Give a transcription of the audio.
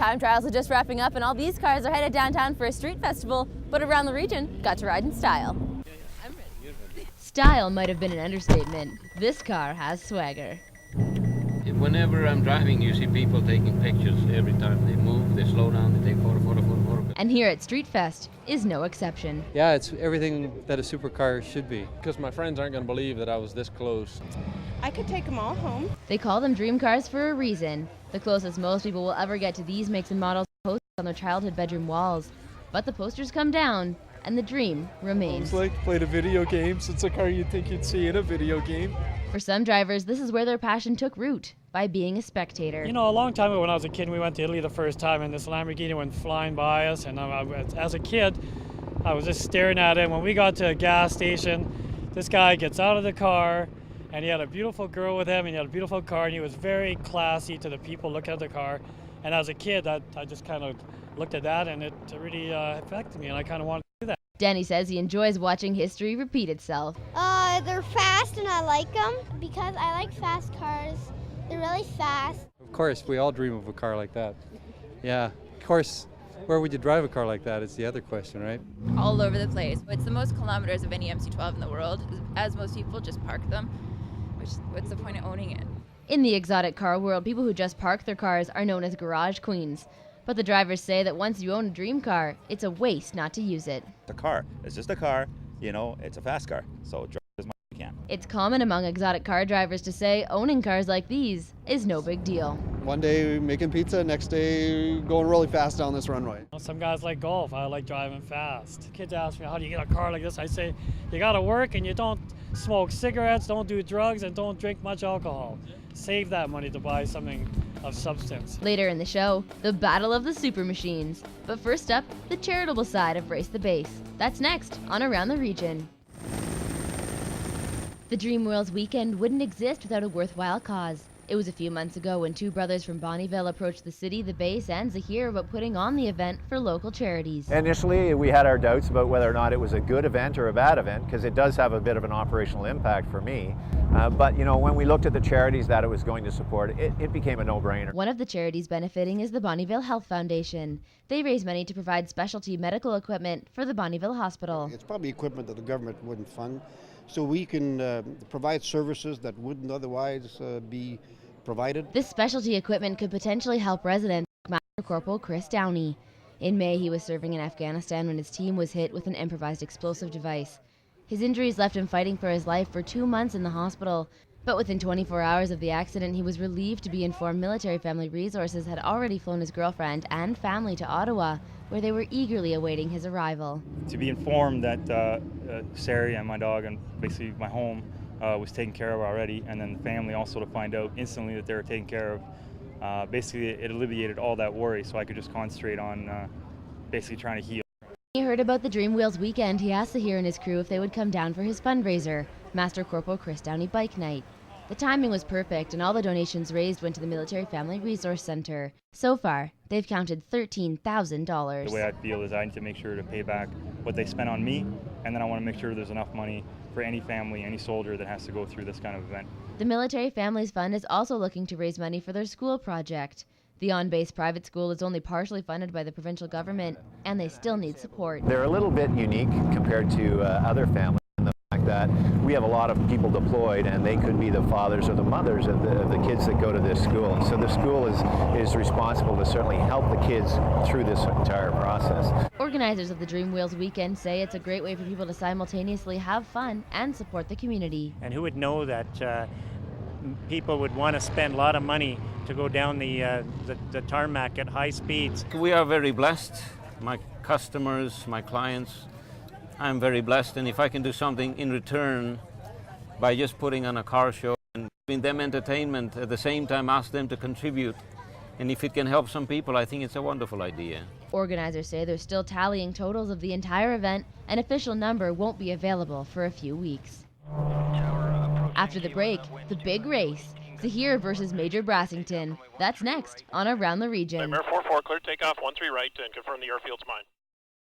Time trials are just wrapping up and all these cars are headed downtown for a street festival, but around the region got to ride in style. Style might have been an understatement. This car has swagger. Whenever I'm driving, you see people taking pictures every time they move, they slow down, they take photo. And here at Street Fest is no exception. Yeah, it's everything that a supercar should be. Because my friends aren't going to believe that I was this close. I could take them all home. They call them dream cars for a reason. The closest most people will ever get to these makes and models posters on their childhood bedroom walls. But the posters come down, and the dream remains. It's like playing a video game, so it's a car you'd think you'd see in a video game. For some drivers, this is where their passion took root, by being a spectator. You know, a long time ago when I was a kid, we went to Italy the first time, and this Lamborghini went flying by us, and as a kid, I was just staring at it. When we got to a gas station, this guy gets out of the car, and he had a beautiful girl with him, and he had a beautiful car, and he was very classy to the people looking at the car. And as a kid, I just kind of looked at that, and it really affected me, and I kind of wanted to do that. Danny says he enjoys watching history repeat itself. They're fast and I like them because I like fast cars. They're really fast. Of course, we all dream of a car like that. Yeah, of course, where would you drive a car like that is the other question, right? All over the place. It's the most kilometers of any MC12 in the world, as most people just park them, what's the point of owning it? In the exotic car world, people who just park their cars are known as garage queens. But the drivers say that once you own a dream car, it's a waste not to use it. The car, it's just a car, you know, it's a fast car, so drive as much as you can. It's common among exotic car drivers to say owning cars like these is no big deal. One day making pizza, next day going really fast down this runway. Some guys like golf, I like driving fast. Kids ask me, how do you get a car like this? I say, you gotta work and you don't smoke cigarettes, don't do drugs, and don't drink much alcohol. Save that money to buy something of substance. Later in the show, the battle of the super machines. But first up, the charitable side of Race the Base. That's next on Around the Region. The Dream Wheels weekend wouldn't exist without a worthwhile cause. It was a few months ago when two brothers from Bonnyville approached the city, the base, and Zahir about putting on the event for local charities. Initially, we had our doubts about whether or not it was a good event or a bad event, because it does have a bit of an operational impact for me. But, you know, when we looked at the charities that it was going to support, it became a no-brainer. One of the charities benefiting is the Bonnyville Health Foundation. They raise money to provide specialty medical equipment for the Bonnyville Hospital. It's probably equipment that the government wouldn't fund, so we can provide services that wouldn't otherwise be provided. This specialty equipment could potentially help residents like Master Corporal Chris Downey. In May, he was serving in Afghanistan when his team was hit with an improvised explosive device. His injuries left him fighting for his life for 2 months in the hospital. But within 24 hours of the accident, he was relieved to be informed Military Family Resources had already flown his girlfriend and family to Ottawa, where they were eagerly awaiting his arrival. To be informed that Sari and my dog and basically my home was taken care of already, and then the family also to find out instantly that they were taken care of, basically it alleviated all that worry, so I could just concentrate on basically trying to heal. When he heard about the Dream Wheels weekend, he asked Zahir and his crew if they would come down for his fundraiser, Master Corporal Chris Downey Bike Night. The timing was perfect, and all the donations raised went to the Military Family Resource Center. So far, they've counted $13,000. The way I feel is I need to make sure to pay back what they spent on me, and then I want to make sure there's enough money for any family, any soldier that has to go through this kind of event. The Military Families Fund is also looking to raise money for their school project. The on-base private school is only partially funded by the provincial government, and they still need support. They're a little bit unique compared to other families in the fact that we have a lot of people deployed, and they could be the fathers or the mothers of the kids that go to this school. And so the school is responsible to certainly help the kids through this entire process. Organizers of the Dream Wheels weekend say it's a great way for people to simultaneously have fun and support the community. And who would know that people would want to spend a lot of money to go down the tarmac at high speeds. We are very blessed, my customers, my clients. I'm very blessed, and if I can do something in return by just putting on a car show and giving them entertainment, at the same time ask them to contribute, and if it can help some people, I think it's a wonderful idea. Organizers say they're still tallying totals of the entire event. An official number won't be available for a few weeks. After the break, the big race, Zahir versus Major Brassington. That's next on Around the Region. Air 44, clear takeoff, 13 right, and confirm the airfield's mine.